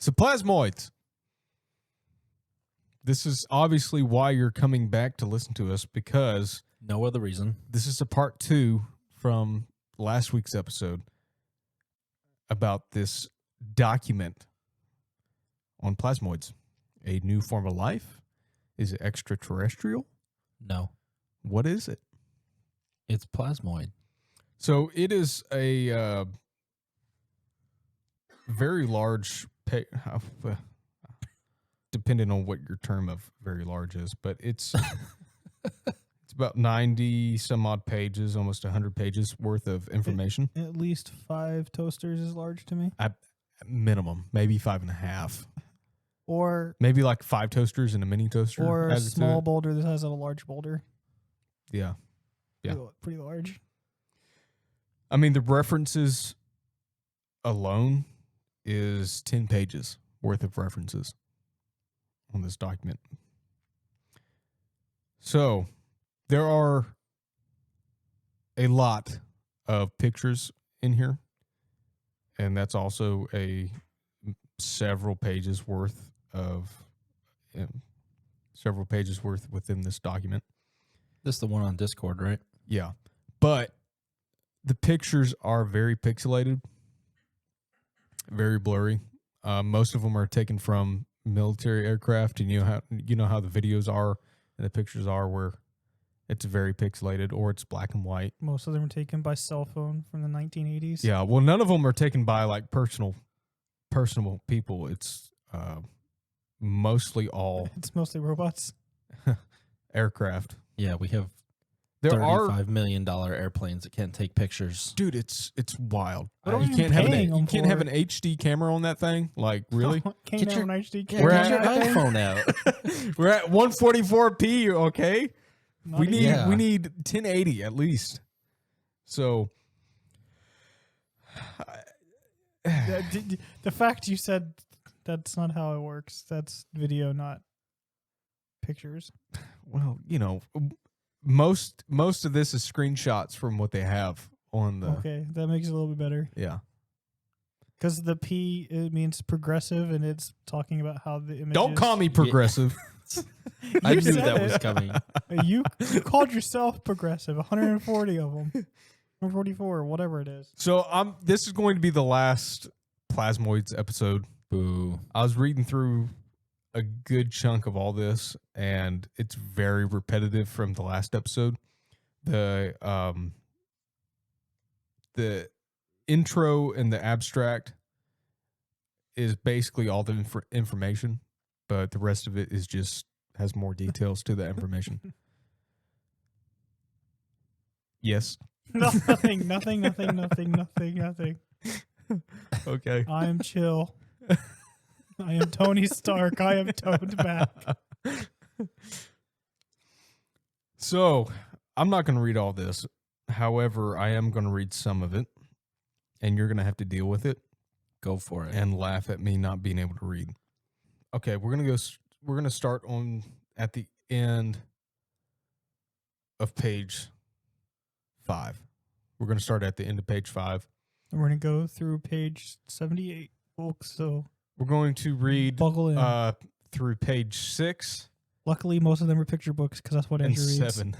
So Plasmoids. This is obviously why you're coming back to listen to us, because No other reason. this is a part 2 from last week's episode about this document on plasmoids. A new form of life? Is it extraterrestrial? No. What is it? It's plasmoid. So it is a very large, depending on what your term of very large is, but it's it's about 90 some odd pages, almost 100 pages worth of information. At least 5 toasters is large to me. At minimum, maybe 5.5. Or Maybe like 5 toasters and a mini toaster. or a added to small it. boulder that has a large boulder. Yeah. Yeah. Pretty large. I mean, the references alone is 10 pages worth of references on this document. So there are a lot of pictures in here, and that's also several pages worth within this document. This is the one on Discord, right? Yeah. But the pictures are very pixelated, very blurry. Most of them are taken from military aircraft, and you know how the videos are and the pictures are, where it's very pixelated or it's black and white. Most of them were taken by cell phone from the 1980s. Yeah, well, none of them are taken by like personal people. It's mostly all It's mostly robots. aircraft. Yeah, we have There are, $35 million airplanes that can't take pictures. dude. It's wild. What are You we can't have paying them you can't have for? an HD camera on that thing. Like really? Can't Get have your- an HD Yeah, We're get camera. your at- iPhone out. We're at 144p. Okay. Not We even- need Yeah. 1080 at least. So The fact you said that's not how it works. That's video, not pictures. well, most of this is screenshots from what they have on the Okay, that makes it a little bit better. yeah. Because the P, it means progressive, and it's talking about how the image Don't is. call me progressive. I You knew said that was it. coming. You called yourself progressive. 140 of them. 144, whatever it is. So this is going to be the last Plasmoids episode. Boo. I was reading through a good chunk of all this, and it's very repetitive from the last episode. The intro and the abstract is basically all the information, but the rest of it is just has more details to the information. Yes. Nothing. Okay. I am chill. I am Tony Stark. I am toned back. So I'm not going to read all this. However, I am going to read some of it, and you're going to have to deal with it Go for it. and laugh at me not being able to read. Okay, we're going to start at the end of page 5. We're going to start at the end of page 5. And we're going to go through page 78, folks. So We're going to read buckle in. through page 6 Luckily, most of them are picture books because that's what and Andrew reads. 7.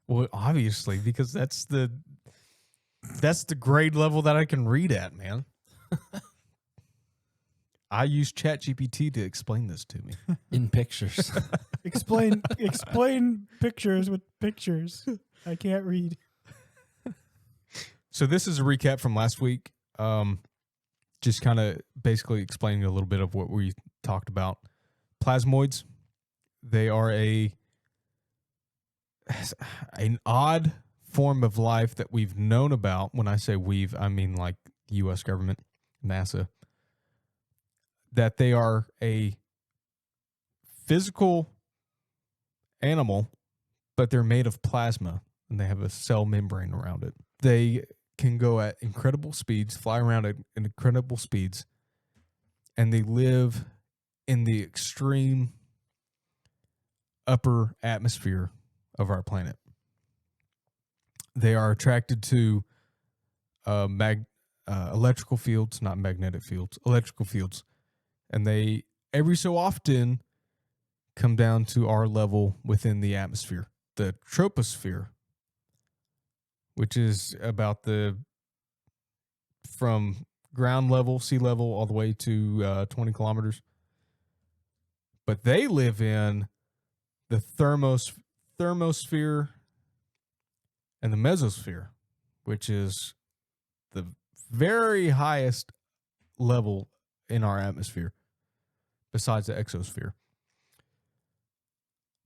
Well, obviously, because that's the grade level that I can read at, man. I use ChatGPT to explain this to me. In pictures. Explain pictures with pictures. I can't read. So this is a recap from last week. Just kind of basically explaining a little bit of what we talked about. Plasmoids, they are an odd form of life that we've known about. When I say we've, I mean like the U.S. government, NASA. That they are a physical animal, but they're made of plasma, and they have a cell membrane around it. They can go at incredible speeds, fly around at incredible speeds, and they live in the extreme upper atmosphere of our planet. They are attracted to electrical fields, not magnetic fields, electrical fields, and they every so often come down to our level within the atmosphere, the troposphere, which is about from ground level, sea level, all the way to 20 kilometers. But they live in the thermosphere and the mesosphere, which is the very highest level in our atmosphere, besides the exosphere.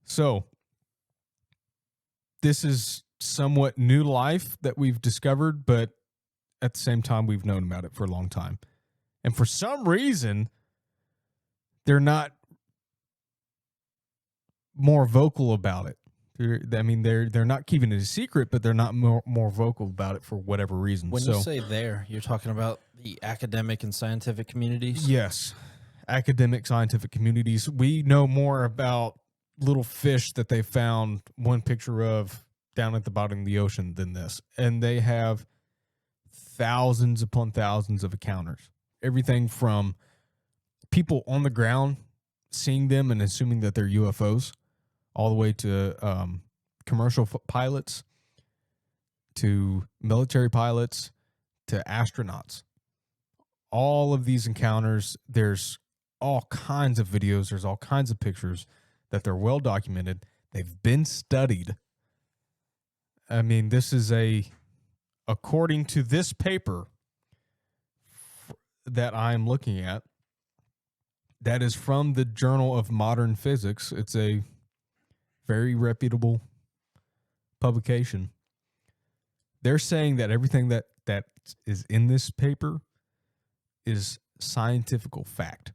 So, this is somewhat new life that we've discovered, but at the same time, we've known about it for a long time. And for some reason, they're not more vocal about it. They're not keeping it a secret, but they're not more vocal about it for whatever reason. When you say you're talking about the academic and scientific communities? Yes. Academic scientific communities. We know more about little fish that they found one picture of down at the bottom of the ocean than this. And they have thousands upon thousands of encounters. Everything from people on the ground seeing them and assuming that they're UFOs, all the way to commercial pilots, to military pilots, to astronauts. All of these encounters, there's all kinds of videos, there's all kinds of pictures that they're well documented. They've been studied. I mean, this is according to this paper that I'm looking at, that is from the Journal of Modern Physics. It's a very reputable publication. They're saying that everything that is in this paper is scientific fact.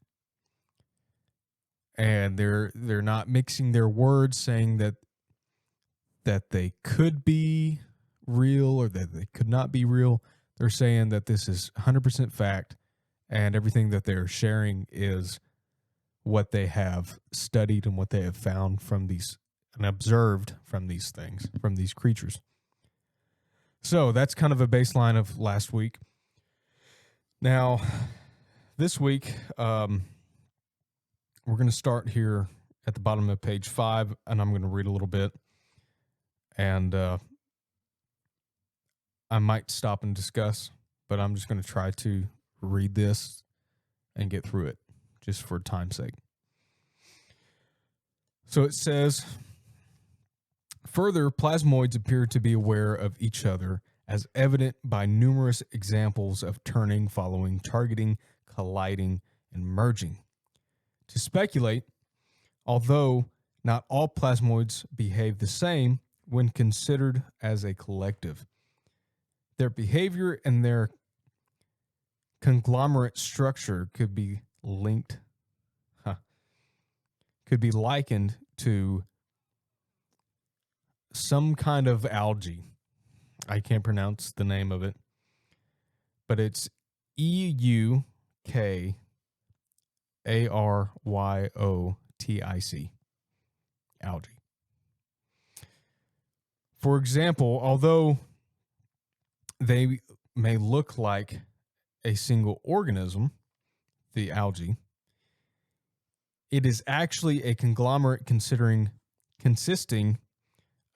And they're not mixing their words, saying that they could be real or that they could not be real. They're saying that this is 100% fact, and everything that they're sharing is what they have studied and what they have found from these and observed from these things, from these creatures. So that's kind of a baseline of last week. Now, this week, we're going to start here at the bottom of page 5, and I'm going to read a little bit. And I might stop and discuss, but I'm just going to try to read this and get through it, just for time's sake. So it says, further, plasmoids appear to be aware of each other, as evident by numerous examples of turning, following, targeting, colliding, and merging. To speculate, although not all plasmoids behave the same when considered as a collective, their behavior and their conglomerate structure could be likened to some kind of algae. I can't pronounce the name of it, but it's EUKARYOTIC, algae. For example, although they may look like a single organism, the algae, it is actually a conglomerate consisting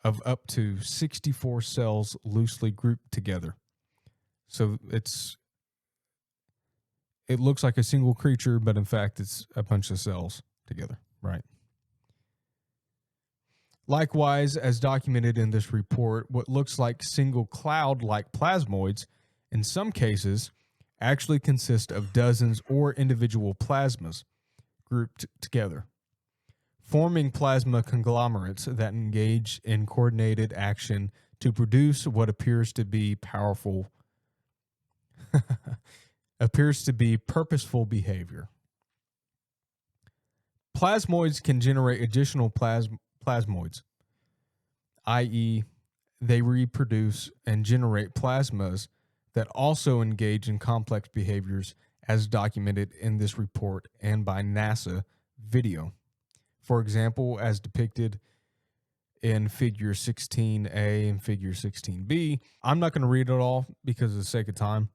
of up to 64 cells loosely grouped together. So it looks like a single creature, but in fact it's a bunch of cells together, right? Likewise, as documented in this report, what looks like single cloud-like plasmoids in some cases actually consist of dozens or individual plasmas grouped together, forming plasma conglomerates that engage in coordinated action to produce what appears to be purposeful behavior. Plasmoids can generate additional plasmoids, i.e., they reproduce and generate plasmas that also engage in complex behaviors, as documented in this report and by NASA video. For example, as depicted in Figure 16A and Figure 16B. I'm not going to read it all because of the sake of time,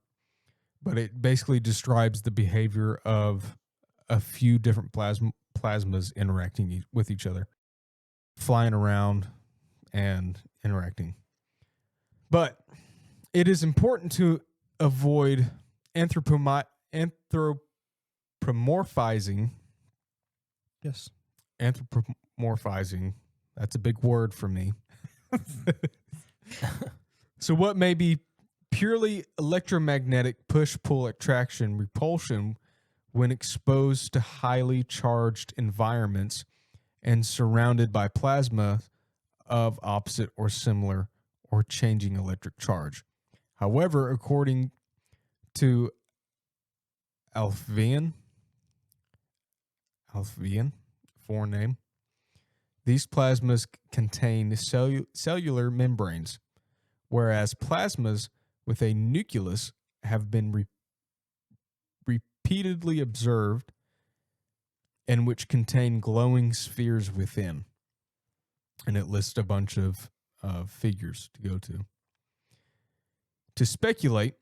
but it basically describes the behavior of a few different plasmas interacting with each other, flying around and interacting. But it is important to avoid anthropomorphizing. Yes. Anthropomorphizing. That's a big word for me. So what may be purely electromagnetic push-pull attraction repulsion when exposed to highly charged environments and surrounded by plasma of opposite or similar or changing electric charge. However, according to Alfvén, foreign name, these plasmas contain cellular membranes, whereas plasmas with a nucleus have been repeatedly observed and which contain glowing spheres within. And it lists a bunch of figures to go to. To speculate,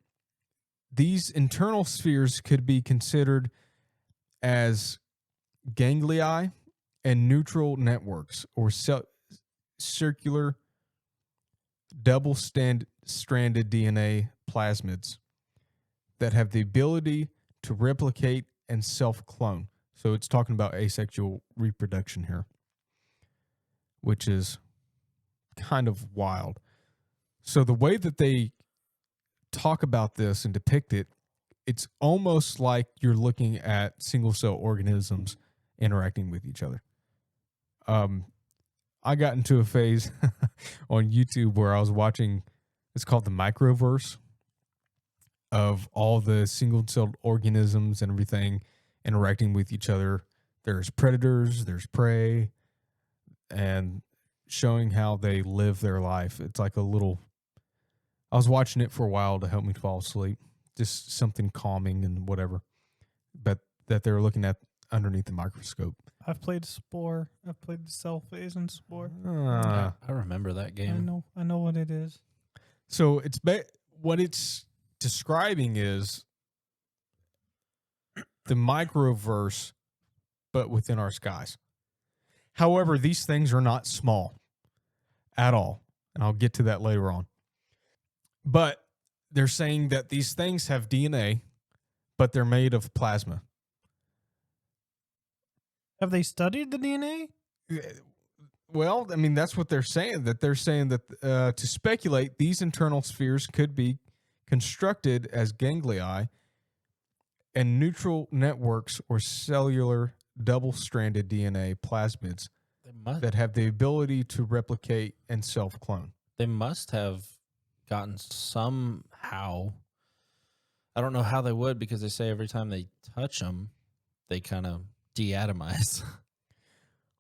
these internal spheres could be considered as ganglia and neutral networks or circular double-stranded DNA plasmids that have the ability to replicate and self-clone. So it's talking about asexual reproduction here, which is kind of wild. So the way that they talk about this and depict it, it's almost like you're looking at single-cell organisms interacting with each other. I got into a phase on YouTube where I was watching, it's called the microverse, of all the single-celled organisms and everything interacting with each other. There's predators, there's prey, and showing how they live their life. It's like a little, I was watching it for a while to help me fall asleep. Just something calming and whatever. But that they're looking at underneath the microscope. I've played Spore. I've played the cell phase in Spore. I remember that game. I know what it is. So it's what it's describing is the microverse, but within our skies. However, these things are not small at all, and I'll get to that later on. But they're saying that these things have DNA, but they're made of plasma. Have they studied the DNA? Well, I mean, that's what they're saying. That they're saying that to speculate, these internal spheres could be constructed as ganglia and neutral networks or cellular double-stranded DNA plasmids that have the ability to replicate and self-clone. They must have gotten somehow. I don't know how they would, because they say every time they touch them, they kind of deatomize.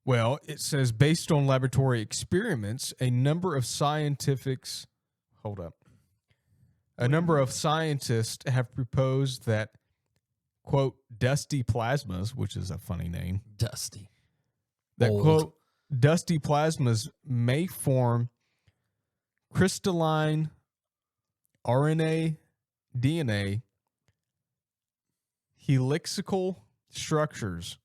Well, it says based on laboratory experiments, a number of scientists have proposed that, quote, dusty plasmas, which is a funny name. Dusty. That, Old. quote, dusty plasmas may form crystalline RNA, DNA, helical structures,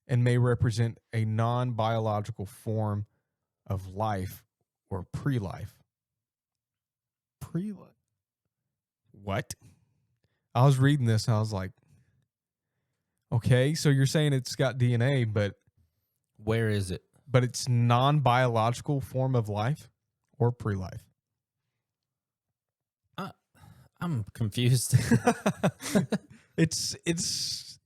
and may represent a non-biological form of life or pre-life. Pre-life. What? I was reading this and I was like, okay, so you're saying it's got DNA, but where is it? But it's non-biological form of life or pre-life? I'm confused. It's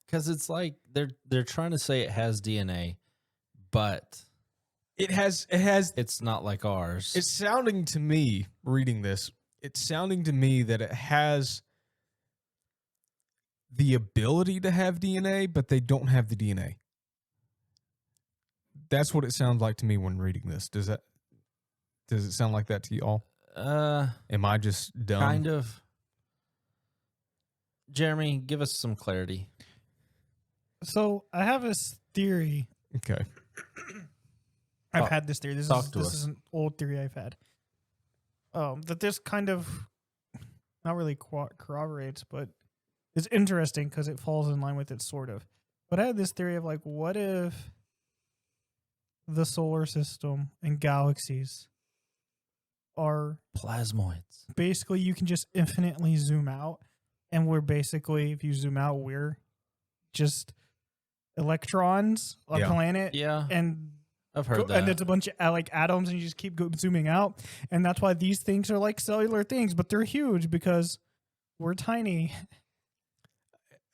because it's like they're trying to say it has DNA, but it's not like ours. It's sounding to me, reading this, it's sounding to me that it has the ability to have DNA, but they don't have the DNA. That's what it sounds like to me when reading this. Does it sound like that to you all? Am I just dumb? Kind of. Jeremy, give us some clarity. So I have this theory. Okay. I've had this theory. This us. is an old theory I've had. That this kind of not really corroborates, but is interesting because it falls in line with it, sort of. But I had this theory of like, what if the solar system and galaxies are Plasmoids. basically you can just infinitely zoom out, and we're basically, if you zoom out, we're just electrons, a Yeah. planet, Yeah, and I've heard that. and it's a bunch of like atoms, and you just keep zooming out, and that's why these things are like cellular things, but they're huge because we're tiny.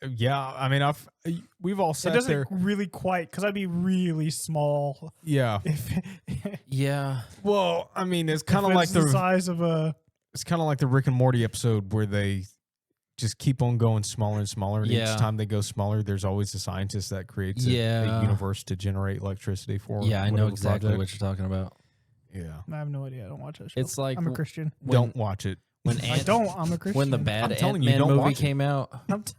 Yeah, I mean, we've all It sat doesn't there. really quite, because I'd be really small Yeah. if yeah, Well, I mean, it's kind of if like it's the the size of a. it's kind of like the Rick and Morty episode where they just keep on going smaller and smaller, and Yeah. each time they go smaller, there's always a scientist that creates a Yeah. universe to generate electricity for. yeah, I know whatever exactly project. what you're talking about. Yeah, I have no idea. I don't watch that show. It's like I'm a Christian. when- don't watch it. when I don't. I'm a Christian. when the bad I'm telling Ant you, Man don't movie watch it. came out, I'm t-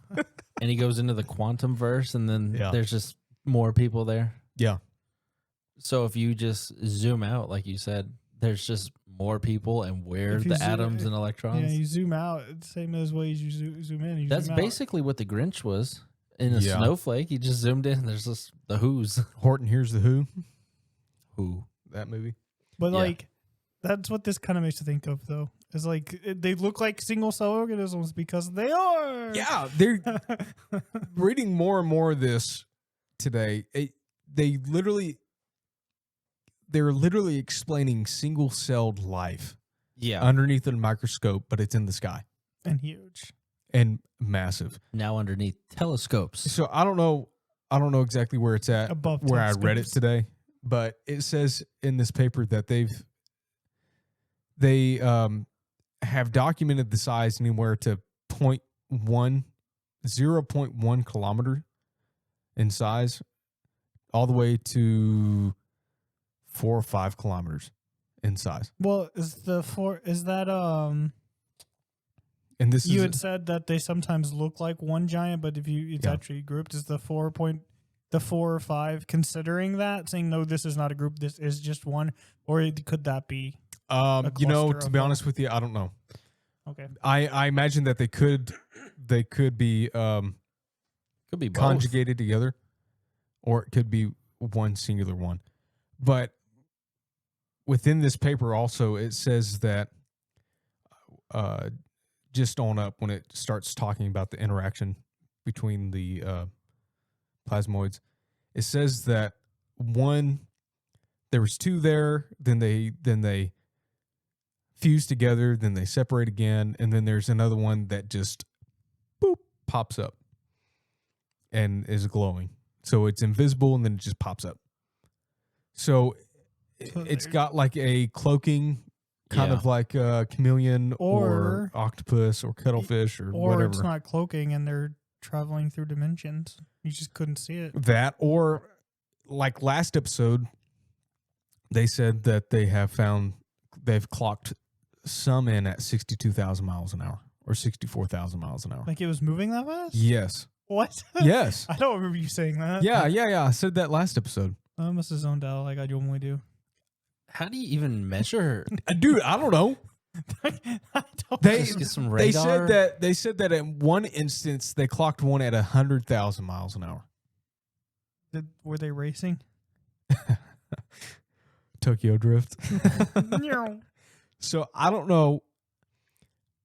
and he goes into the quantum verse, and then Yeah. there's just more people there. Yeah, So if you just zoom out, like you said, there's just more people, and where If you the zoom- atoms and yeah, electrons. you zoom out the same as ways you zoom in. You That's zoom out. basically what the Grinch was in a Yeah. snowflake. He just zoomed in. There's just the Who's. Horton Hears the Who. Who? That movie. But Yeah. like, that's what this kind of makes you think of, though. Is like they look like single cell organisms because they are. Yeah, they're reading more and more of this today. They're literally explaining single-celled life Yeah. underneath a microscope, but it's in the sky And huge. and massive. Now underneath telescopes. So I don't know exactly where it's at, Above where I read it telescopes. today, but it says in this paper that they have documented the size anywhere to 0.1 kilometer in size, all the way to 4 or 5 kilometers in size. Well, is that And this you is had said that they sometimes look like one giant, but if it's Yeah. actually grouped, is the 4 or 5 considering that, saying no, this is not a group, this is just one, or could that be to cluster be of honest with you, I don't know. okay? I imagine that they could be Could be both. conjugated together, or it could be one singular one. But within this paper also, it says that just on up when it starts talking about the interaction between the plasmoids, it says that there was 2 there, then they fuse together, then they separate again, and then there's another one that just boop pops up and is glowing. So it's invisible, and then it just pops up. So So it's there- got like a cloaking, kind Yeah. of like a chameleon or Or- octopus or cuttlefish or Or whatever. it's not cloaking and they're traveling through dimensions. You just couldn't see it. That, or like last episode, they said that they've clocked some in at 62,000 miles an hour or 64,000 miles an hour. Like it was moving that fast? Yes. What? Yes. I don't remember you saying that. Yeah. I said that last episode. I must have zoned out like I normally do. How do you even measure? Dude, I don't know. I don't They Just get some they radar. said that in one instance they clocked one at 100,000 miles an hour. Were they racing? Tokyo Drift. So I don't know.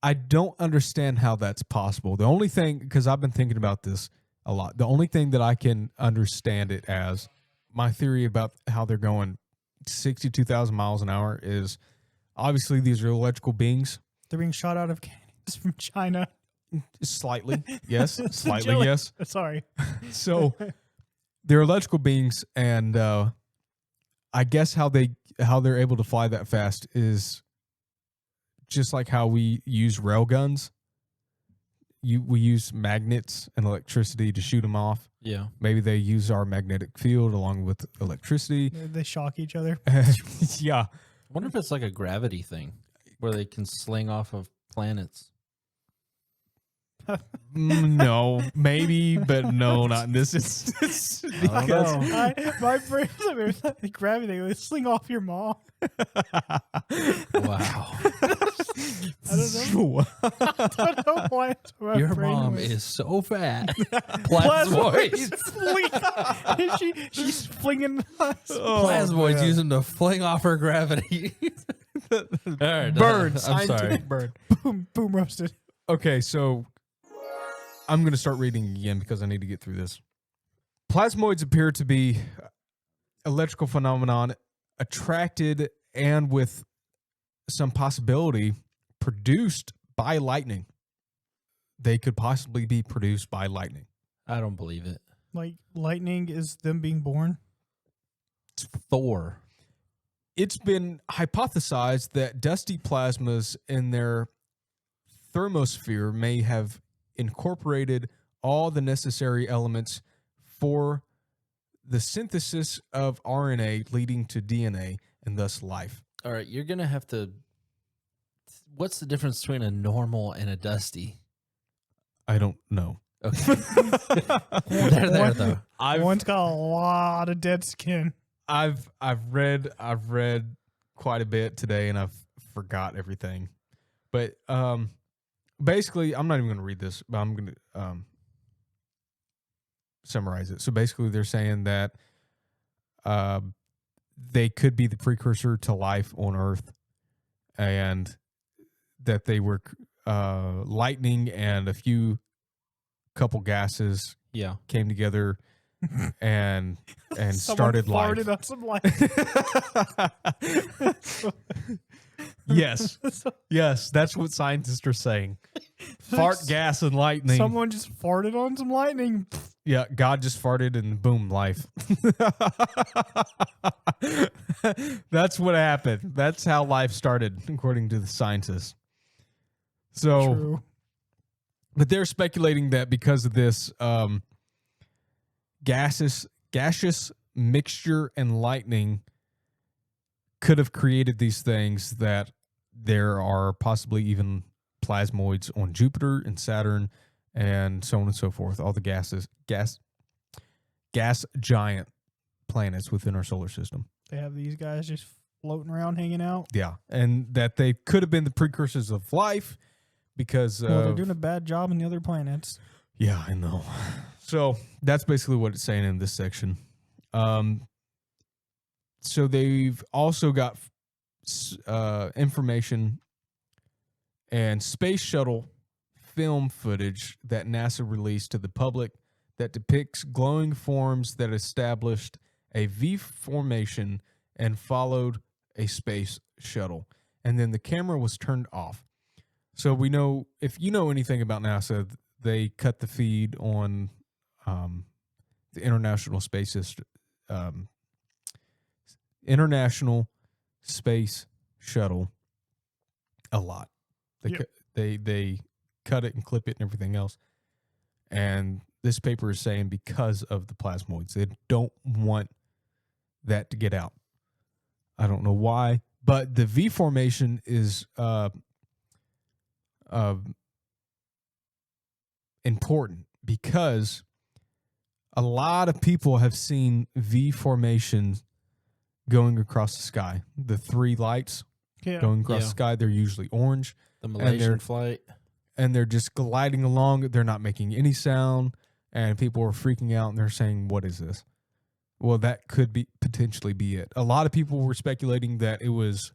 I don't understand how that's possible. The only thing, because I've been thinking about this a lot, the only thing that I can understand it as, my theory about how they're going 62,000 miles an hour is obviously these are electrical beings. They're being shot out of cannons from China. Slightly, yes. It's a Slightly, joke. yes. Sorry. So they're electrical beings, and I guess how they're able to fly that fast is just like how we use rail guns. We use magnets and electricity to shoot them off. Yeah. Maybe they use our magnetic field along with electricity. They shock each other. Yeah. I wonder if it's like a gravity thing where they can sling off of planets. No, maybe, but no, not in this instance. I don't know. My brain's like gravity. They sling off your mom. Wow. I don't know. I don't know why. Your mom is so fat. Plasmoids. She's flinging us. Plasmoids use them to fling off her gravity. All right, Burn. I'm Scientific sorry. burn. Boom roasted. Okay, so I'm going to start reading again because I need to get through this. Plasmoids appear to be electrical phenomenon attracted and with some possibility produced by lightning. They could possibly be produced by lightning. I don't believe it. Like lightning is them being born. Thor. It's been hypothesized that dusty plasmas in their thermosphere may have incorporated all the necessary elements for the synthesis of RNA leading to DNA and thus life. All right, you're going to have to. What's the difference between a normal and a dusty? I don't know. Okay. They're there, though. One's got a lot of dead skin. I've read quite a bit today and I've forgot everything. But basically, I'm not even going to read this, but I'm going to summarize it. So basically, they're saying that they could be the precursor to life on Earth, and that they were lightning and a couple gases came together and started life. Farted on some light. Yes, that's what scientists are saying. Fart, gas, and lightning. Someone just farted on some lightning. Yeah, God just farted and boom, life. That's what happened. That's how life started, according to the scientists. So, True. But they're speculating that because of this gaseous mixture and lightning could have created these things, that there are possibly even plasmoids on Jupiter and Saturn and so on and so forth. All the gas giant planets within our solar system. They have these guys just floating around, hanging out. Yeah, and that they could have been the precursors of life because they're doing a bad job in the other planets. Yeah, I know. So that's basically what it's saying in this section. So they've also got information and space shuttle film footage that NASA released to the public that depicts glowing forms that established a V formation and followed a space shuttle. And then the camera was turned off. So we know, if you know anything about NASA, they cut the feed on the International Space Shuttle a lot. They cut it and clip it and everything else. And this paper is saying because of the plasmoids, they don't want that to get out. I don't know why, but the V formation is important because a lot of people have seen V formations going across the sky. The three lights going across the sky, they're usually orange. The Malaysian flight. And they're just gliding along. They're not making any sound. And people are freaking out and they're saying, what is this? Well, that could potentially be it. A lot of people were speculating that it was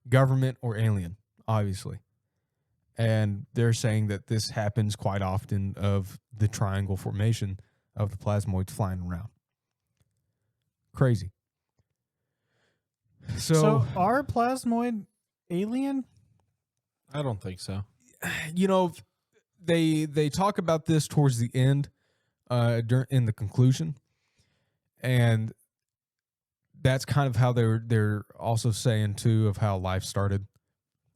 government or alien, obviously. And they're saying that this happens quite often of the triangle formation of the plasmoids flying around. Crazy. So are plasmoid alien? I don't think so. You know, they talk about this towards the end, in the conclusion, and that's kind of how they're also saying too of how life started,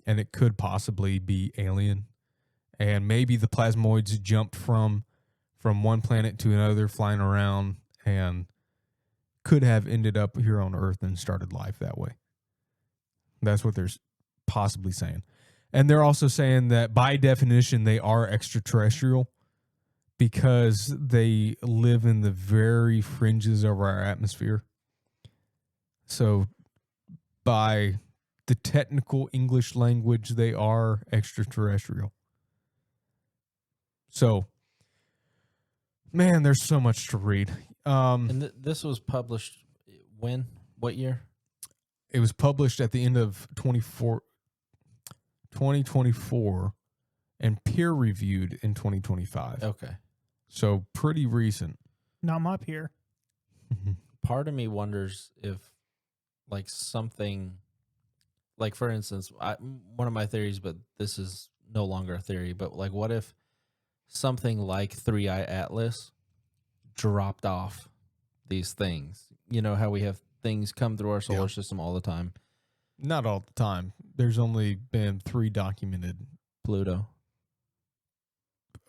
and it could possibly be alien, and maybe the plasmoids jumped from one planet to another, flying around, and could have ended up here on Earth and started life that way. That's what they're possibly saying. And they're also saying that by definition they are extraterrestrial because they live in the very fringes of our atmosphere. So by the technical English language, they are extraterrestrial. So, man, there's so much to read. And this was published when? What year? It was published at the end of 2024 and peer reviewed in 2025. Okay. So pretty recent. Not my peer. Part of me wonders if, like, something, like, for instance, one of my theories, but this is no longer a theory, but, like, what if something like 3-Eye Atlas dropped off these things? You know how we have things come through our solar system all the time? Not all the time. There's only been 3 documented. Pluto.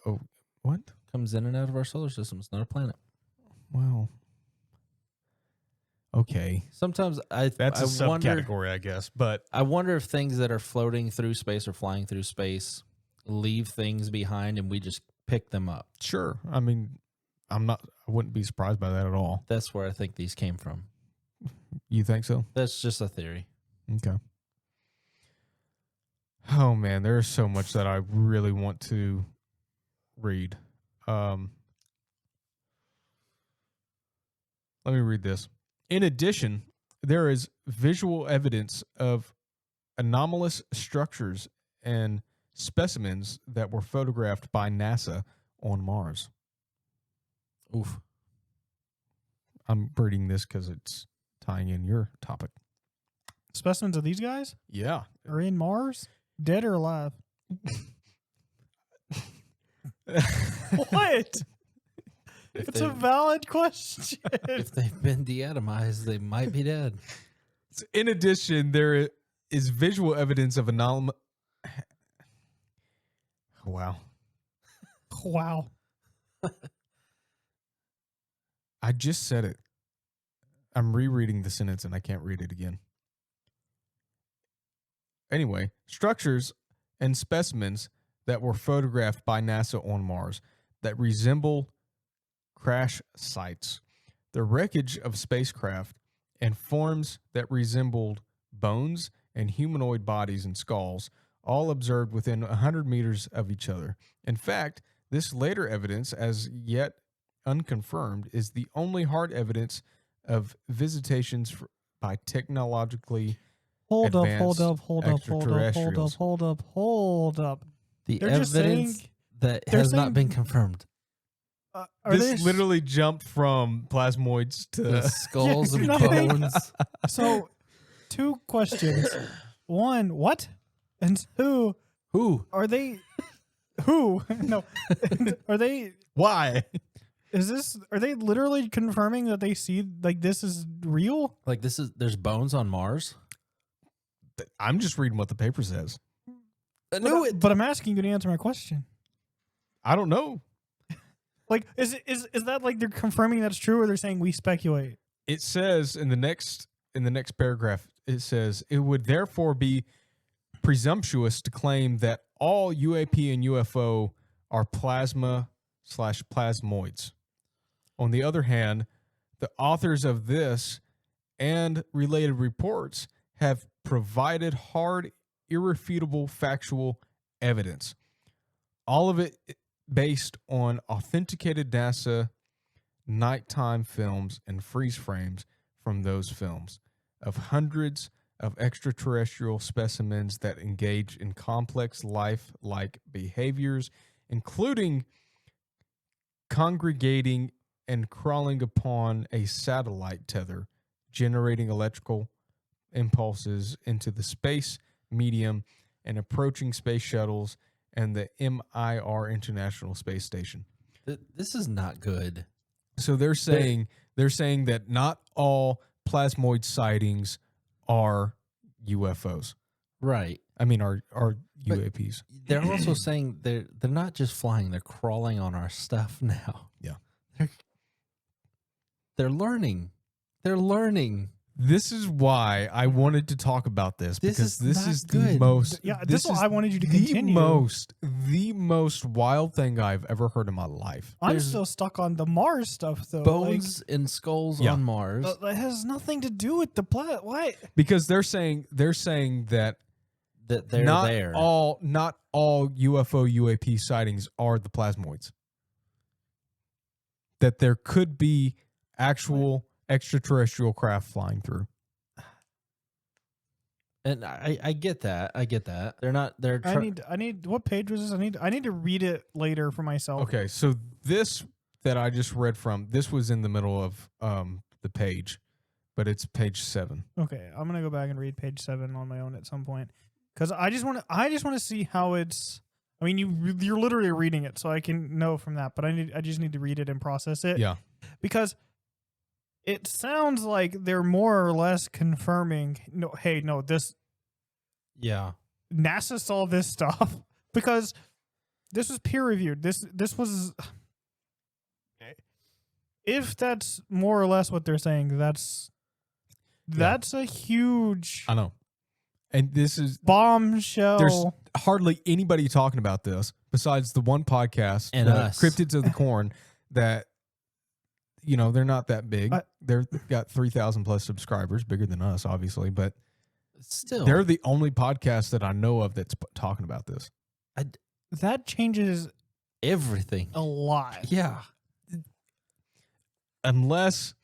Oh, what? Comes in and out of our solar system. It's not a planet. Well, okay. Sometimes That's a subcategory, I guess. But I wonder if things that are floating through space or flying through space leave things behind and we just pick them up. sure. I mean, I wouldn't be surprised by that at all. That's where I think these came from. You think so? That's just a theory. Okay. Oh man, there's so much that I really want to read. Let me read this. In addition, there is visual evidence of anomalous structures and specimens that were photographed by NASA on Mars. Oof. I'm reading this because it's tying in your topic. Specimens of these guys Yeah. are in Mars, dead or alive? What? It's a valid question. If they've been deatomized, they might be dead. In addition, there is visual evidence of anomaly. Wow. Wow. I just said it. I'm rereading the sentence and I can't read it again. Anyway, structures and specimens that were photographed by NASA on Mars that resemble crash sites. The wreckage of spacecraft and forms that resembled bones and humanoid bodies and skulls, all observed within 100 meters of each other. In fact, this later evidence, as yet unconfirmed, is the only hard evidence of visitations by technologically Hold up. extraterrestrials. The They're just evidence saying- that they're has not saying- been confirmed. Are This they literally jumped from plasmoids The to skulls and nothing. bones. so? 2 questions. 1, what? And 2, Who? are they? Who? No. Are they? why? Are they literally confirming that they see like this is real? Like there's bones on Mars? I'm just reading what the paper says. I But I'm asking you to answer my question. I don't know. Like, is that like they're confirming that's true, or they're saying we speculate? It says in the next paragraph, it says it would therefore be presumptuous to claim that all UAP and UFO are plasma/plasmoids. On the other hand, the authors of this and related reports have provided hard, irrefutable factual evidence. All of it based on authenticated NASA nighttime films and freeze frames from those films of hundreds of extraterrestrial specimens that engage in complex life-like behaviors, including congregating and crawling upon a satellite tether, generating electrical impulses into the space medium and approaching space shuttles and the MIR International Space Station. This is not good. So they're saying that not all plasmoid sightings are UFOs. Right. I mean, are UAPs. They're also saying they're not just flying, they're crawling on our stuff now. Yeah. They're learning. They're learning. This is why I wanted to talk about this, This because is this not is the good. most. Yeah, this is is why I wanted you to the continue. the most wild thing I've ever heard in my life. I'm There's still stuck on the Mars stuff though. Bones and skulls Yeah. on Mars. That has nothing to do with the planet. Why? Because they're saying that that they're not there. all UFO UAP sightings are the plasmoids. That there could be actual extraterrestrial craft flying through. And I get that. I get that. They're not. They're. I need. What page was this? I need to read it later for myself. Okay, so this that I just read from, this was in the middle of the page, but it's page 7. Okay, I'm gonna go back and read page 7 on my own at some point, because I just want to see how it's. I mean, you're literally reading it, so I can know from that. But I just need to read it and process it. Yeah. Because it sounds like they're more or less confirming. This Yeah. NASA saw this stuff because this was peer reviewed. This was. If that's more or less what they're saying, that's a huge I know. And this is bombshell. there's hardly anybody talking about this besides the one podcast And us. Cryptids of the Corn, that they're not that big. They've got 3,000 plus subscribers, bigger than us obviously, but Still, they're the only podcast that I know of that's talking about this. That changes everything. a lot. Yeah. Unless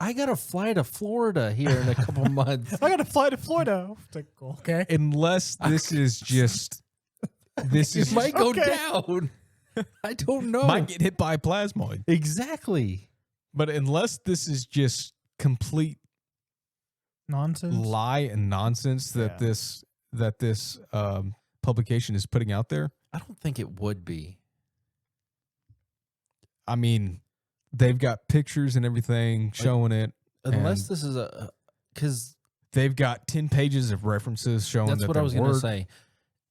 I gotta fly to Florida here in a couple months. I got to fly to Florida. It's like, okay. unless this is just this It is might go Okay. down. I don't know. might get hit by a plasmoid. Exactly. But unless this is just complete Nonsense. lie and nonsense that Yeah. this publication is putting out there, I don't think it would be. I mean, they've got pictures and everything showing it. Unless And this is because they've got 10 pages of references showing that's that what I they was going to work. say.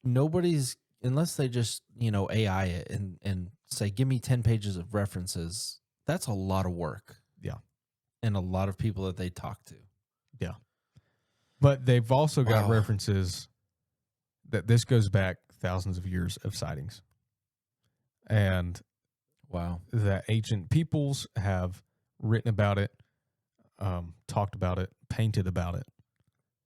Nobody's, unless they just, AI it and say, give me 10 pages of references. That's a lot of work. Yeah. And a lot of people that they talk to. Yeah. But they've also got Wow. references that this goes back thousands of years of sightings. And Wow. that ancient peoples have written about it, talked about it, painted about it.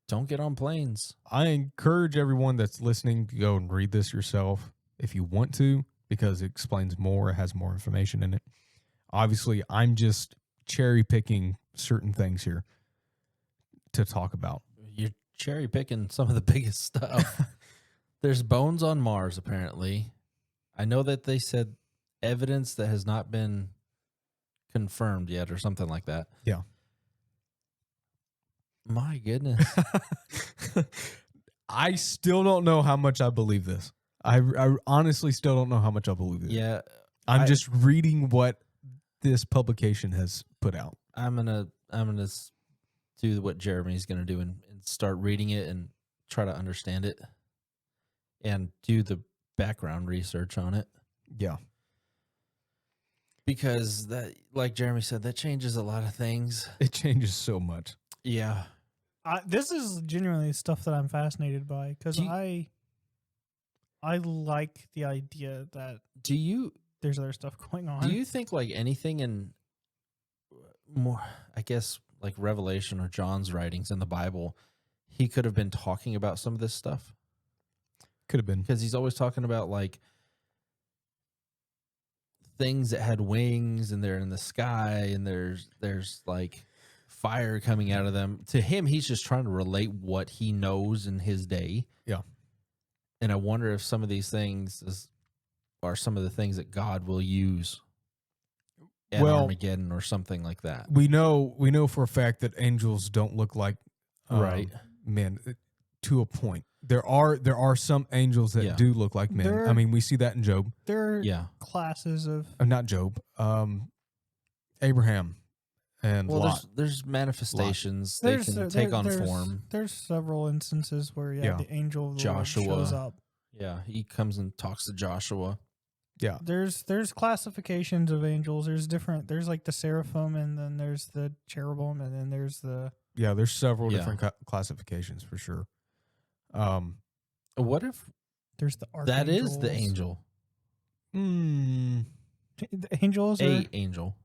Don't get on planes. I encourage everyone that's listening to go and read this yourself if you want to, because it explains more, it has more information in it. Obviously, I'm just cherry picking certain things here to talk about. You're cherry picking some of the biggest stuff. There's bones on Mars, apparently. I know that they said evidence that has not been confirmed yet or something like that. Yeah. My goodness. I still don't know how much I believe this. I honestly still don't know how much I believe it. Yeah. I'm just reading what this publication has put out. I'm gonna do what Jeremy's gonna do and start reading it and try to understand it and do the background research on it. Yeah. Because that, like Jeremy said, that changes a lot of things. It changes so much. Yeah. This is genuinely stuff that I'm fascinated by because Do you- I like the idea that Do you there's other stuff going on. do you think like anything in more, I guess, like Revelation or John's writings in the Bible, he could have been talking about some of this stuff? Could have been. Because he's always talking about like things that had wings and they're in the sky and there's like fire coming out of them. To him, he's just trying to relate what he knows in his day. Yeah. And I wonder if some of these things are some of the things that God will use at Armageddon or something like that. We know for a fact that angels don't look like Right. men to a point. There are some angels that do look like men. There- I mean, we see that in Job. there are Yeah. classes of Not Job. Abraham and Well, Lot. there's manifestations. They can take on form. There's several instances where Yeah. the angel of the Joshua. Lord shows up. Yeah, he comes and talks to Joshua. Yeah. There's classifications of angels. There's like the seraphim, and then there's the cherubim, and then there's the Yeah, there's several Yeah. different classifications for sure. What if there's the that is the archangels. angel? The angels are A angel.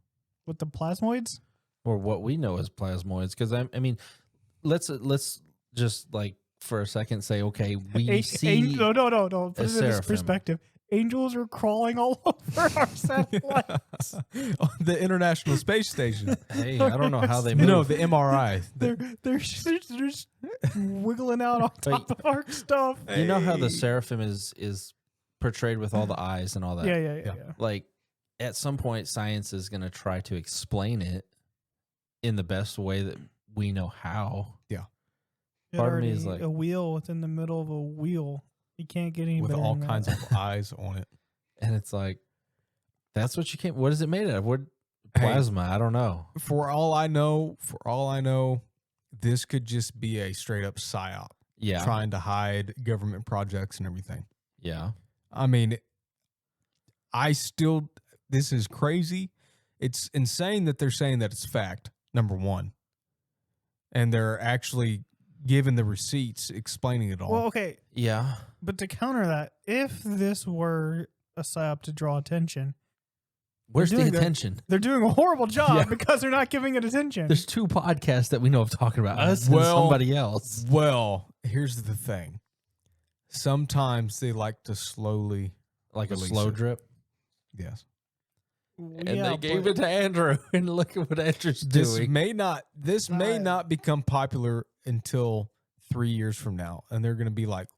with the plasmoids. Or what we know as plasmoids. Because I mean, let's just like for a second say, okay, we see No. Put it in this seraphim. perspective. Angels are crawling all over our satellites. The International Space Station. Hey, I don't know how they move. No, the MRI. They're just wiggling out on top of our stuff. You know how the seraphim is portrayed with all the eyes and all that. Yeah. Like at some point, science is going to try to explain it in the best way that we know how. Part of me is like a wheel within the middle of a wheel. You can't get any with better all than kinds that. of eyes on it. and it's like, that's what you can't. What is it made of? What Hey. plasma? I don't know. For all I know, this could just be a straight up psyop Yeah, trying to hide government projects and everything. yeah. I mean, this is crazy. It's insane that they're saying that it's fact, number one. And they're actually giving the receipts explaining it all. Well, okay, Yeah. but to counter that, if this were a psyop to draw attention, Where's the doing that. attention? they're doing a horrible job Yeah. because they're not giving it attention. There's two podcasts that we know of talking about us and Well- somebody else. Well, here's the thing. Sometimes they like to slowly, Like a Release slow it. drip. yes. And Yeah, they gave but- it to Andrew. And look at what Andrew's This doing. may Right. not become popular until 3 years from now, and they're going to be like,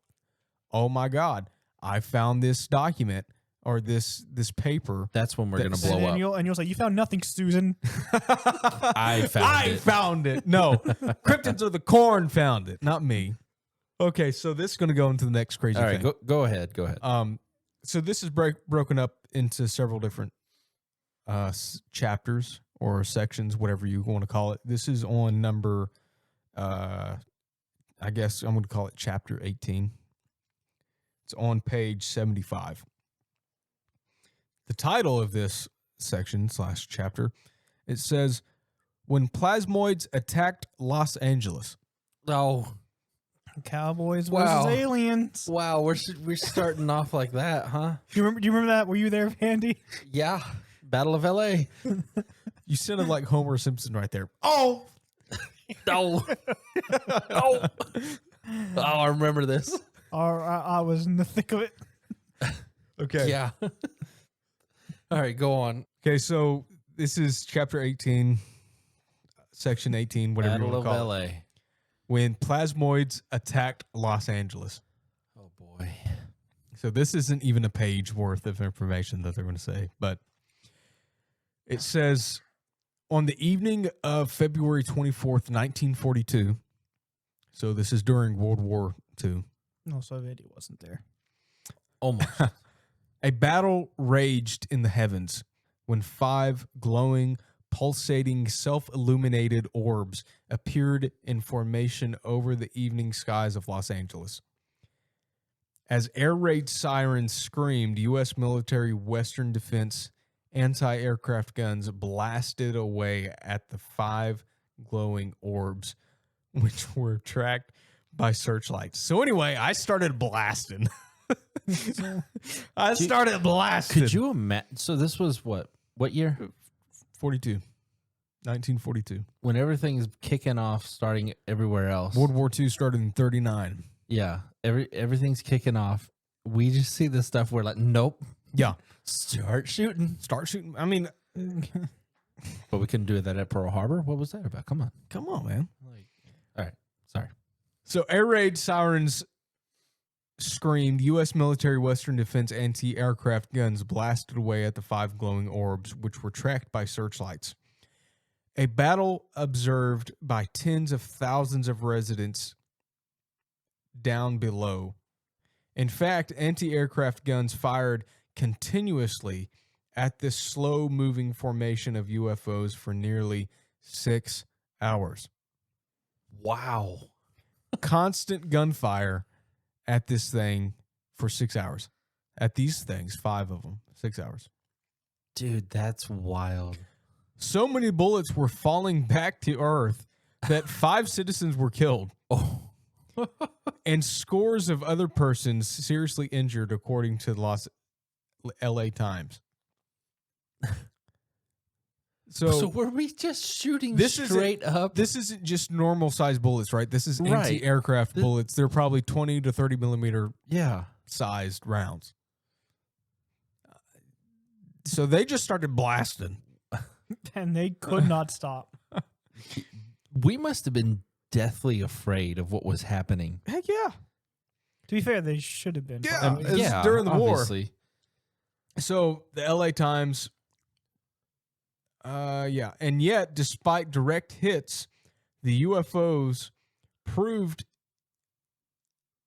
"Oh my God, I found this document or this paper." That's when we're going to That's- blow up. And you'll say, "You found nothing, Susan." I found I it. found it. No, cryptids of the corn found it, not me. Okay, so this is going to go into the next crazy All right, thing. go ahead. Go ahead. So this is broken up into several different chapters or sections, whatever you want to call it. This is on number, I guess I'm going to call it chapter 18. It's on page 75. The title of this section / chapter, it says, "When Plasmoids Attacked Los Angeles." Oh, Cowboys Wow. versus aliens. wow. We're starting off like that, huh? Do you remember that? Were you there, Andy? Yeah. Battle of L.A. You sounded like Homer Simpson right there. Oh! No. No. Oh, I remember this. Or I was in the thick of it. Okay. Yeah. All right, go on. Okay, so this is chapter 18, section 18, whatever Battle you of want to call it. L.A. When Plasmoids attacked Los Angeles. Oh, boy. So this isn't even a page worth of information that they're going to say, but it says, on the evening of February 24th, 1942, so this is during World War II, No, Soviet wasn't there. Almost. a battle raged in the heavens when 5 glowing, pulsating, self-illuminated orbs appeared in formation over the evening skies of Los Angeles. As air raid sirens screamed, U.S. military Western Defense anti-aircraft guns blasted away at the 5 glowing orbs, which were tracked by searchlights. So anyway, I started blasting. I started blasting. Could you imagine? So this was what year? 1942. When everything's kicking off, starting everywhere else. World War II started in 39. Yeah. Everything's kicking off. We just see this stuff. We're like, nope. Yeah. Start shooting. Start shooting. I mean, But we couldn't do that at Pearl Harbor. What was that about? Come on. come on, man. Like, all right. Sorry. So air raid sirens screamed. U.S. military Western Defense anti-aircraft guns blasted away at the 5 glowing orbs, which were tracked by searchlights. A battle observed by tens of thousands of residents down below. In fact, anti-aircraft guns fired continuously at this slow-moving formation of UFOs for nearly 6 hours. Wow. Constant gunfire at this thing for 6 hours at these things, 5 of them, 6 hours. Dude, that's wild. So many bullets were falling back to Earth that 5 citizens were killed. Oh. And scores of other persons seriously injured, according to the LA Times. So were we just shooting this straight up? This isn't just normal size bullets, right? This is Right. anti-aircraft bullets. They're probably 20 to 30 millimeter Yeah. sized rounds. So they just started blasting. And they could not stop. We must have been deathly afraid of what was happening. Heck yeah. To be fair, they should have been. Yeah. probably. It was during the war. obviously. So the LA Times, and yet, despite direct hits, the UFOs proved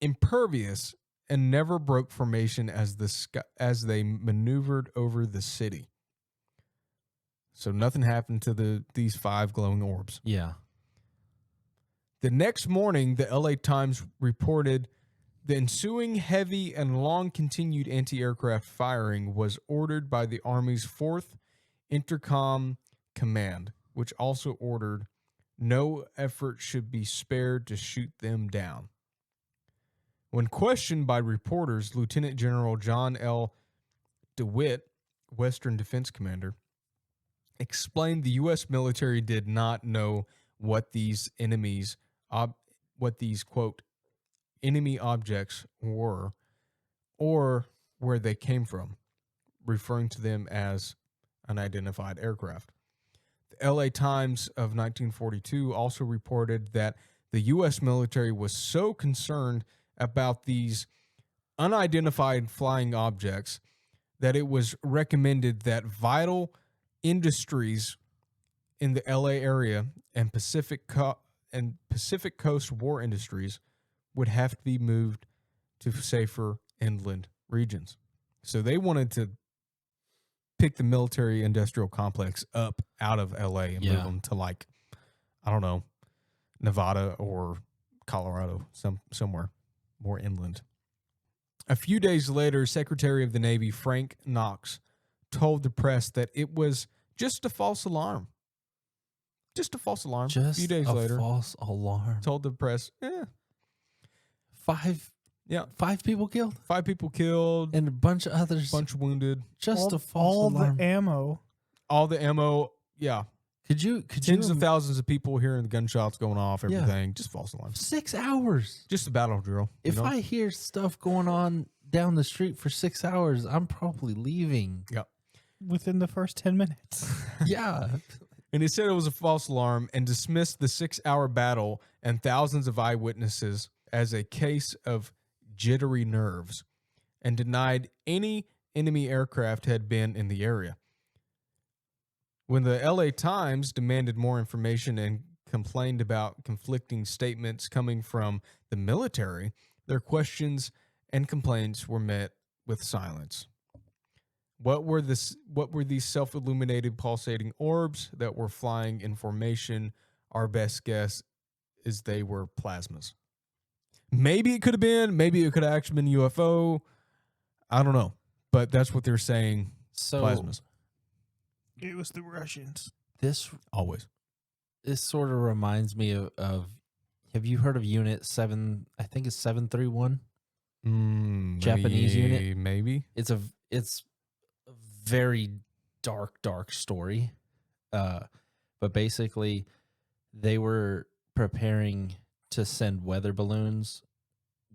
impervious and never broke formation as they maneuvered over the city. So nothing happened to these 5 glowing orbs. Yeah. The next morning, the LA Times reported the ensuing heavy and long-continued anti-aircraft firing was ordered by the Army's 4th Intercom Command, which also ordered no effort should be spared to shoot them down. When questioned by reporters, Lieutenant General John L. DeWitt, Western Defense Commander, explained the U.S. military did not know what these quote, enemy objects were or where they came from, referring to them as unidentified aircraft. The LA Times of 1942 also reported that the U.S. military was so concerned about these unidentified flying objects that it was recommended that vital industries in the LA area and Pacific Coast war industries would have to be moved to safer inland regions. So they wanted to pick the military industrial complex up out of LA and move them to, like, I don't know, Nevada or Colorado, somewhere more inland. A few days later, Secretary of the Navy Frank Knox told the press that it was just a false alarm. Just a false alarm. Just a few days later, false alarm. told the press, 5 people killed 5 people killed, and a bunch of others. bunch wounded. Just a false all alarm. the ammo. All the ammo, yeah. Could Tens you of thousands of people hearing the gunshots going off, everything. Just false alarms. 6 hours? Just a battle drill. If I hear stuff going on down the street for 6 hours, I'm probably leaving. Yep. Within the first 10 minutes. Yeah. And he said it was a false alarm and dismissed the 6-hour battle and thousands of eyewitnesses as a case of jittery nerves and denied any enemy aircraft had been in the area. When the LA Times demanded more information and complained about conflicting statements coming from the military, their questions and complaints were met with silence. What were these self-illuminated pulsating orbs that were flying in formation? Our best guess is they were plasmas. Maybe it could have been. Maybe it could have actually been a UFO. I don't know. But that's what they're saying. So Plasmas. It was the Russians. this Always. sort of reminds me of have you heard of Unit 7? I think it's 731. Japanese unit? Maybe. It's a very dark story. But basically they were preparing to send weather balloons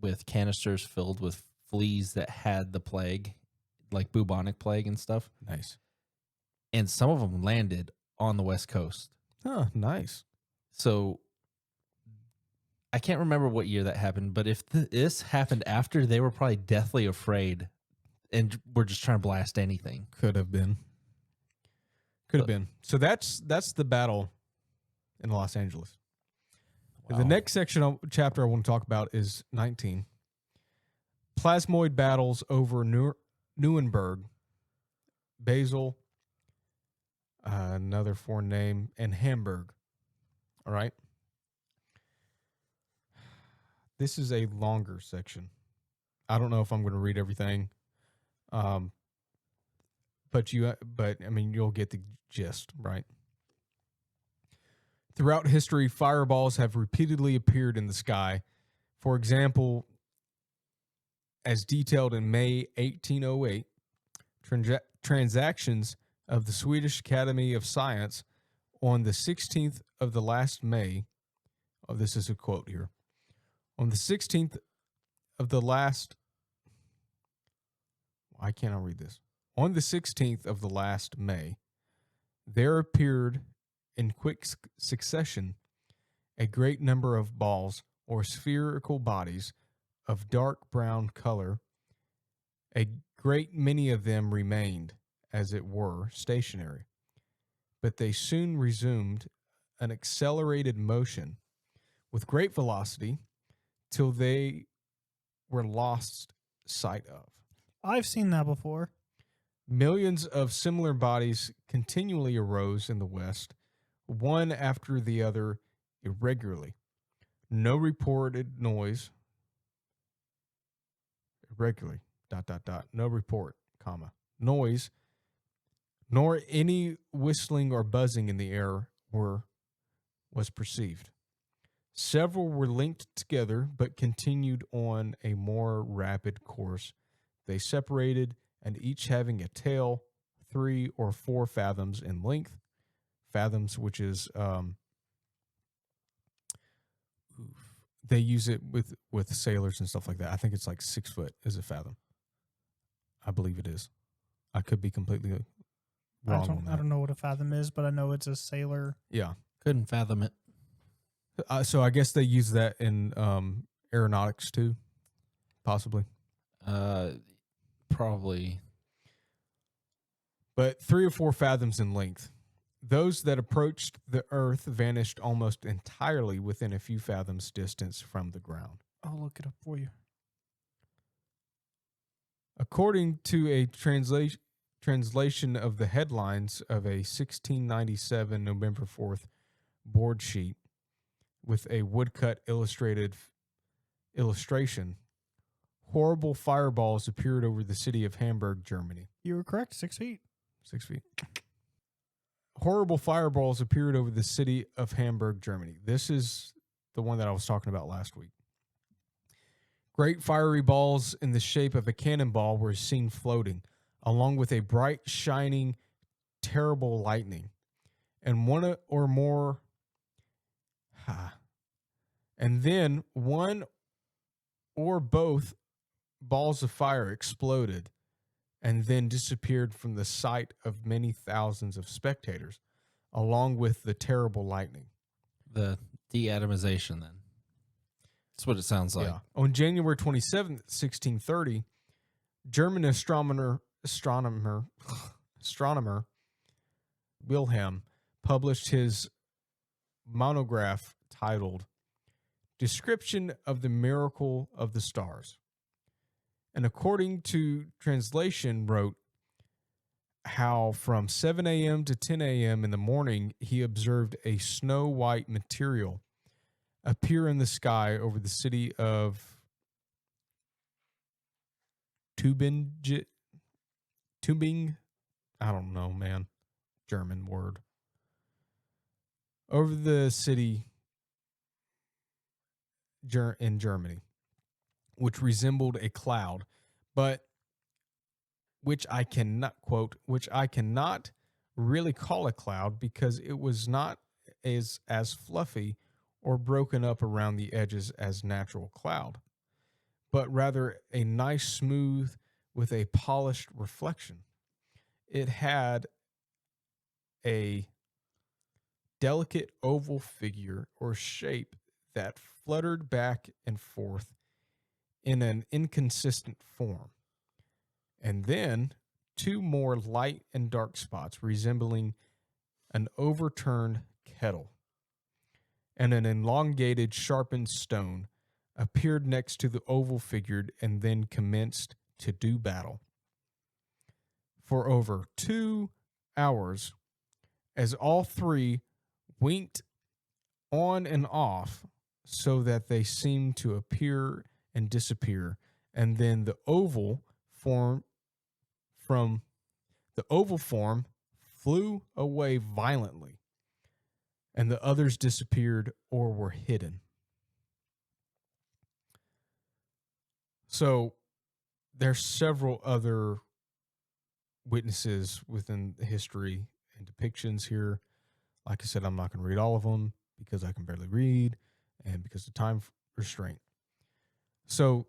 with canisters filled with fleas that had the plague, like bubonic plague and stuff. Nice. And some of them landed on the West Coast. Oh, nice. So I can't remember what year that happened, but if this happened after, they were probably deathly afraid and were just trying to blast anything. Could have been. Could have been. So that's the battle in Los Angeles. Wow. The next chapter I want to talk about is 19. Plasmoid battles over Nuremberg, Basel, another foreign name, and Hamburg. All right. This is a longer section. I don't know if I'm going to read everything. Um, but I mean, you'll get the gist, right? Throughout history, fireballs have repeatedly appeared in the sky. For example, as detailed in May 1808, transactions of the Swedish Academy of Science on the 16th of the last May. Oh, this is a quote here. On the 16th of the last, I cannot read this. On the 16th of the last May, there appeared in quick succession a great number of balls or spherical bodies of dark brown color. A great many of them remained, as it were, stationary, but they soon resumed an accelerated motion with great velocity till they were lost sight of. I've seen that before. Millions of similar bodies continually arose in the west, one after the other, irregularly. No reported noise. Irregularly. ... No report, comma. Noise, nor any whistling or buzzing in the air was perceived. Several were linked together, but continued on a more rapid course. They separated, and each having a tail 3 or 4 fathoms in length. Fathoms, which is they use it with sailors and stuff like that. I think it's like 6 foot is a fathom. I believe it is. I could be completely wrong on that. I don't know what a fathom is, but I know it's a sailor. Yeah. Couldn't fathom it. So I guess they use that in aeronautics too, possibly. Probably. But 3 or 4 fathoms in length. Those that approached the earth vanished almost entirely within a few fathoms distance from the ground. I'll look it up for you. According to a translation of the headlines of a 1697 November 4th board sheet with a woodcut illustration, horrible fireballs appeared over the city of Hamburg, Germany. You were correct. 6 feet. 6 feet. Horrible fireballs appeared over the city of Hamburg, Germany. This is the one that I was talking about last week. Great fiery balls in the shape of a cannonball were seen floating, along with a bright, shining, terrible lightning. And one or more... And then one or both balls of fire exploded and then disappeared from the sight of many thousands of spectators, along with the terrible lightning. The deatomization, then. That's what it sounds like. Yeah. On January 27th, 1630, German astronomer Wilhelm published his monograph titled Description of the Miracle of the Stars. And according to translation, wrote how from 7 a.m. to 10 a.m. in the morning, he observed a snow-white material appear in the sky over the city of Tübingen. I don't know, man. German word. Over the city in Germany, which resembled a cloud, but which I cannot really call a cloud because it was not as fluffy or broken up around the edges as natural cloud, but rather a nice smooth with a polished reflection. It had a delicate oval figure or shape that fluttered back and forth in an inconsistent form. And then 2 more light and dark spots resembling an overturned kettle. And an elongated, sharpened stone appeared next to the oval figure and then commenced to do battle. For over 2 hours, as all 3 winked on and off so that they seemed to appear and disappear, and then the oval form from the oval form flew away violently, and the others disappeared or were hidden. So there's several other witnesses within history and depictions here. Like I said, I'm not going to read all of them because I can barely read and because of time restraint. So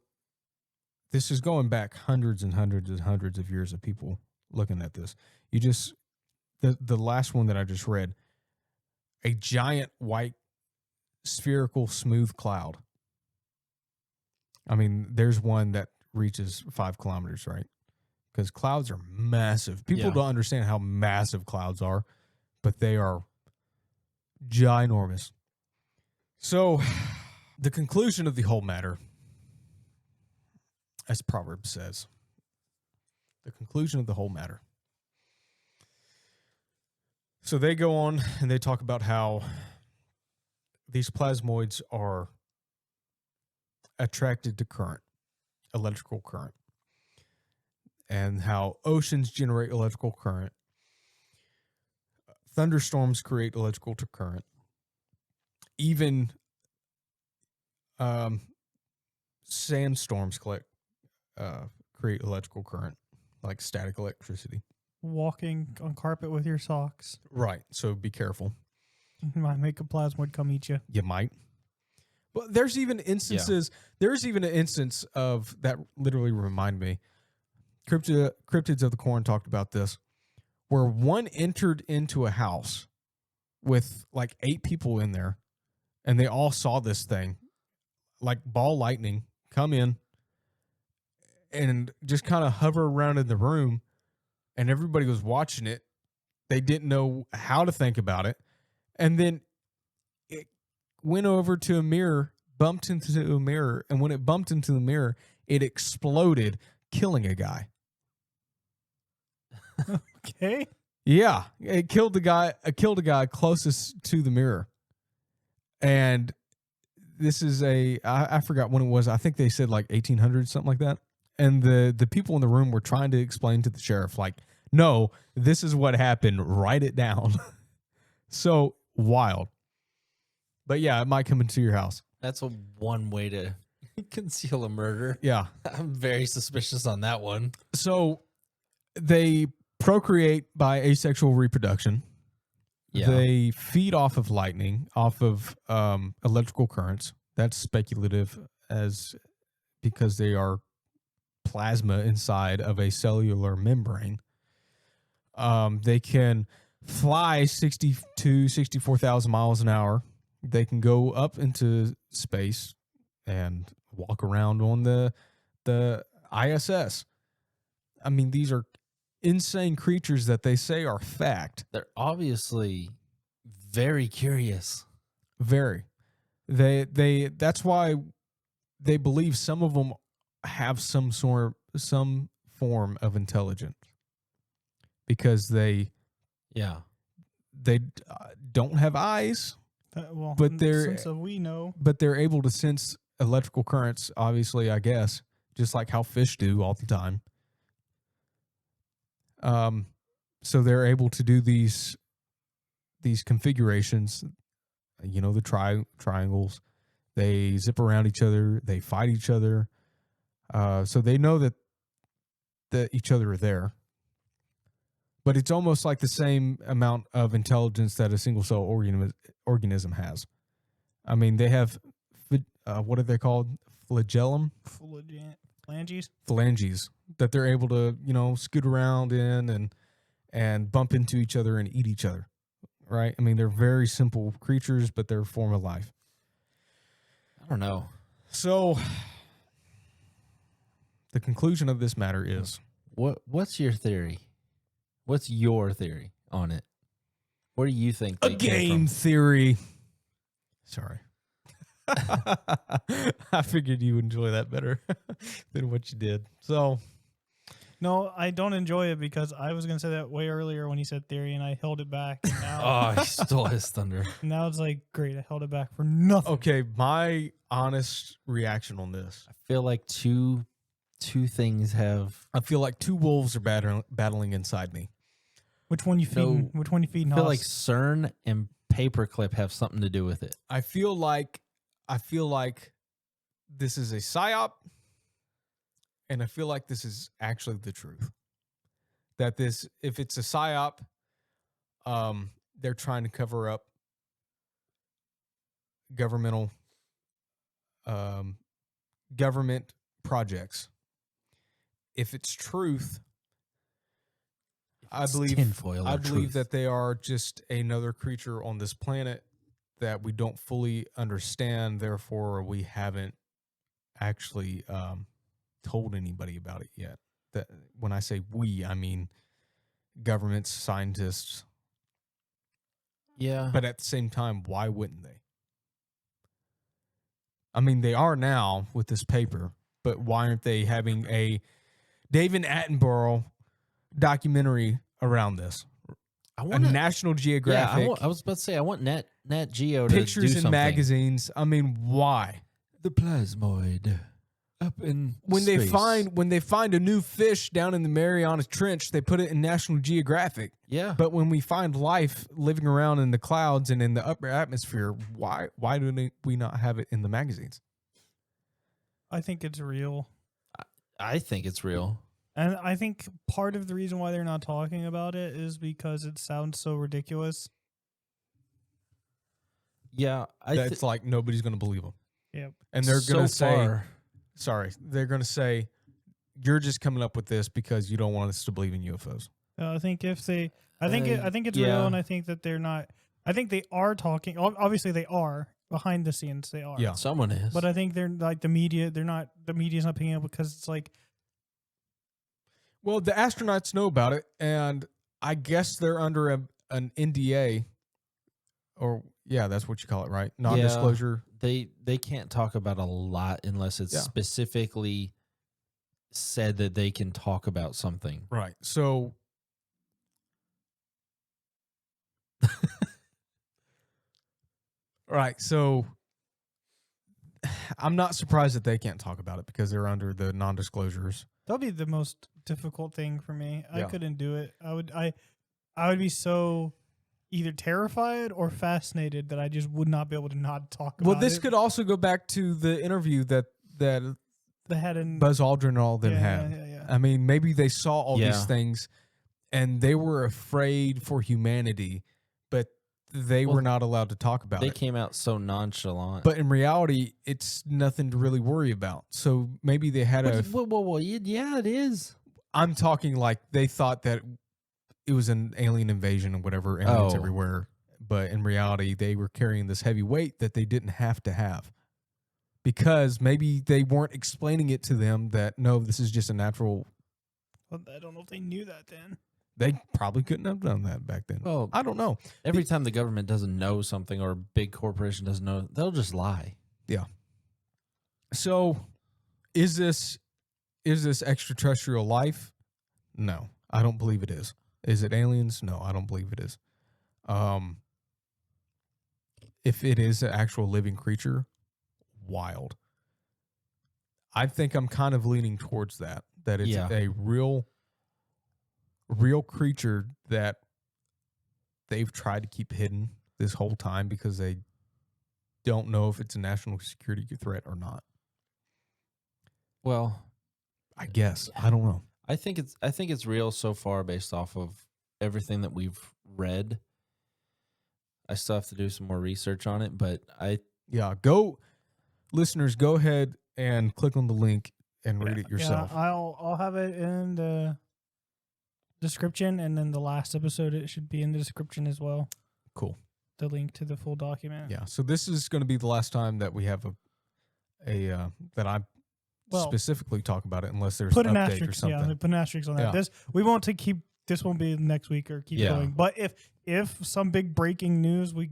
this is going back hundreds and hundreds and hundreds of years of people looking at this. The last one that I just read, a giant white spherical smooth cloud. I mean, there's one that reaches 5 kilometers, right? Because clouds are massive. People don't understand how massive clouds are, but they are ginormous. So the conclusion of the whole matter, as Proverbs says, the conclusion of the whole matter. So they go on and they talk about how these plasmoids are attracted to current, electrical current, and how oceans generate electrical current. Thunderstorms create electrical current. Even sandstorms create electrical current, like static electricity. Walking on carpet with your socks. Right. So be careful. Might make a plasmoid come eat you. You might. But there's even instances. There's even an instance of that literally remind me. Cryptids of the Corn talked about this, where one entered into a house with like 8 people in there, and they all saw this thing, like ball lightning, come in and just kind of hover around in the room, and everybody was watching it. They didn't know how to think about it. And then it went over to a mirror, bumped into a mirror, and when it bumped into the mirror, it exploded, killing a guy. Okay. Yeah, it killed the guy. It killed a guy closest to the mirror. And this is I forgot when it was. I think they said like 1800, something like that. And the people in the room were trying to explain to the sheriff, like, no, this is what happened. Write it down. So wild. But yeah, it might come into your house. That's one way to conceal a murder. Yeah. I'm very suspicious on that one. So they procreate by asexual reproduction. Yeah. They feed off of lightning, off of electrical currents. That's speculative because they are plasma inside of a cellular membrane. They can fly 64,000 miles an hour. They can go up into space and walk around on the ISS. I mean, these are insane creatures that they say are fact. They're obviously very curious. Very. That's why they believe some of them have some form of intelligence, because they don't have eyes, but they're able to sense electrical currents, obviously, I guess, just like how fish do all the time. So they're able to do these configurations, the triangles. They zip around each other. They fight each other. So they know that each other are there. But it's almost like the same amount of intelligence that a single cell organism has. I mean, they have, what are they called? Flagellum? Phalanges? Phalanges that they're able to, scoot around in and bump into each other and eat each other, right? I mean, they're very simple creatures, but they're a form of life. I don't know. So the conclusion of this matter is... What's your theory? What's your theory on it? Where do you think a game theory? Sorry. I figured you would enjoy that better than what you did. So, no, I don't enjoy it because I was going to say that way earlier when he said theory, and I held it back. And now, he stole his thunder. Now it's like, great, I held it back for nothing. Okay, my honest reaction on this. I feel like two two things have. I feel like two wolves are battling inside me. Which one you feeding? No, Which one you feeding? I feel like Hoss? CERN and paperclip have something to do with it. I feel like this is a psyop, and I feel like this is actually the truth. That this, if it's a psyop, they're trying to cover up government projects. If it's truth, I believe that they are just another creature on this planet that we don't fully understand. Therefore, we haven't actually told anybody about it yet. That when I say we, I mean governments, scientists. Yeah. But at the same time, why wouldn't they? I mean, they are now with this paper, but why aren't they having a David Attenborough documentary around this? I A National Geographic. I was about to say I want Nat Geo to pictures do in something. magazines. I mean, why? The plasmoid up in When space. they find a new fish down in the Mariana Trench, they put it in National Geographic. Yeah. But when we find life living around in the clouds and in the upper atmosphere, why do we not have it in the magazines? I think it's real. I think it's real. And I think part of the reason why they're not talking about it is because it sounds so ridiculous. Yeah. It's like nobody's going to believe them. Yep. And they're going to say, far, they're going to say, you're just coming up with this because you don't want us to believe in UFOs. I think if they, I think it's yeah. real, and I think that they're not. I think they are talking. Obviously, they are behind the scenes. They are. Yeah. someone is. But I think they're like the media. They're not. The media's not picking up because it's like. Well, the astronauts know about it, and I guess they're under an NDA, or yeah, that's what you call it, right? Non-disclosure. They can't talk about a lot unless it's specifically said that they can talk about something. Right. So right. So I'm not surprised that they can't talk about it because they're under the non-disclosures. That'll be the most difficult thing for me. I Yeah. couldn't do it. I would be so either terrified or fascinated that I just would not be able to not talk about it. Well, this could also go back to the interview that the head and Buzz Aldrin and all of them had. Yeah. I mean, maybe they saw all Yeah. these things and they were afraid for humanity, but they were not allowed to talk about They it. came out so nonchalant. But in reality, it's nothing to really worry about. So maybe they had Well, yeah, it is. I'm talking like they thought that it was an alien invasion or whatever, aliens everywhere. But in reality, they were carrying this heavy weight that they didn't have to have. Because maybe they weren't explaining it to them that, no, this is just a natural. Well, I don't know if they knew that then. They probably couldn't have done that back then. Well, I don't know. Every time the government doesn't know something or a big corporation doesn't know, they'll just lie. Yeah. So is this extraterrestrial life? No, I don't believe it is. Is it aliens? No, I don't believe it is. If it is an actual living creature, wild. I think I'm kind of leaning towards that it's a real creature that they've tried to keep hidden this whole time because they don't know if it's a national security threat or not. Well, I guess. I don't know. I think it's real so far based off of everything that we've read. I still have to do some more research on it, but listeners, go ahead and click on the link and read it yourself. Yeah, I'll have it in the description, and then the last episode it should be in the description as well. Cool. The link to the full document. Yeah. So this is going to be the last time that we have that I specifically talk about it, unless there's put an an update asterisk, or something. Yeah, put an asterisk on that. Yeah. This won't be next week or keep going. But if some big breaking news, we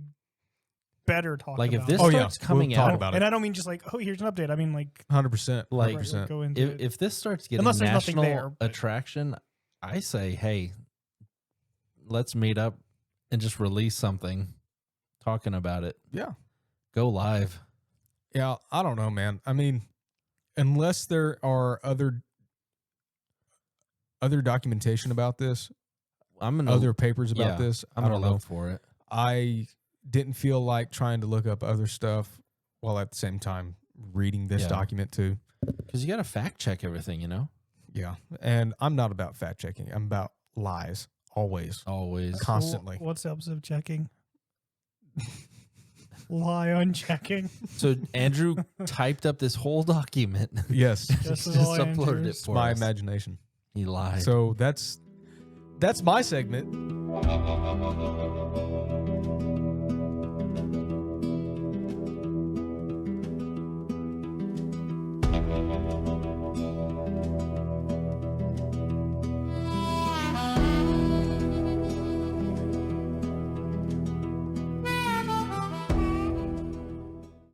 better talk like about if this it. starts coming talk out, about And it. I don't mean just like, here's an update. I mean like 100%. Like, 100%. go into it. if this starts getting Unless there's nothing national there, but- attraction, I say, hey, let's meet up and just release something talking about it. Yeah. Go live. Yeah. I don't know, man. I mean, unless there are other other documentation about this, I'm gonna other papers about this. I'm I gonna don't know. look for it. I didn't feel like trying to look up other stuff while at the same time reading this Yeah. document too. Because you got to fact check everything, you know? Yeah. And I'm not about fact checking. I'm about lies. Always. Always. Constantly. What's the opposite of checking? Lie on checking. So Andrew typed up this whole document. Yes. This is Just all uploaded it Andrew's. for My us. imagination. He lied. So that's my segment.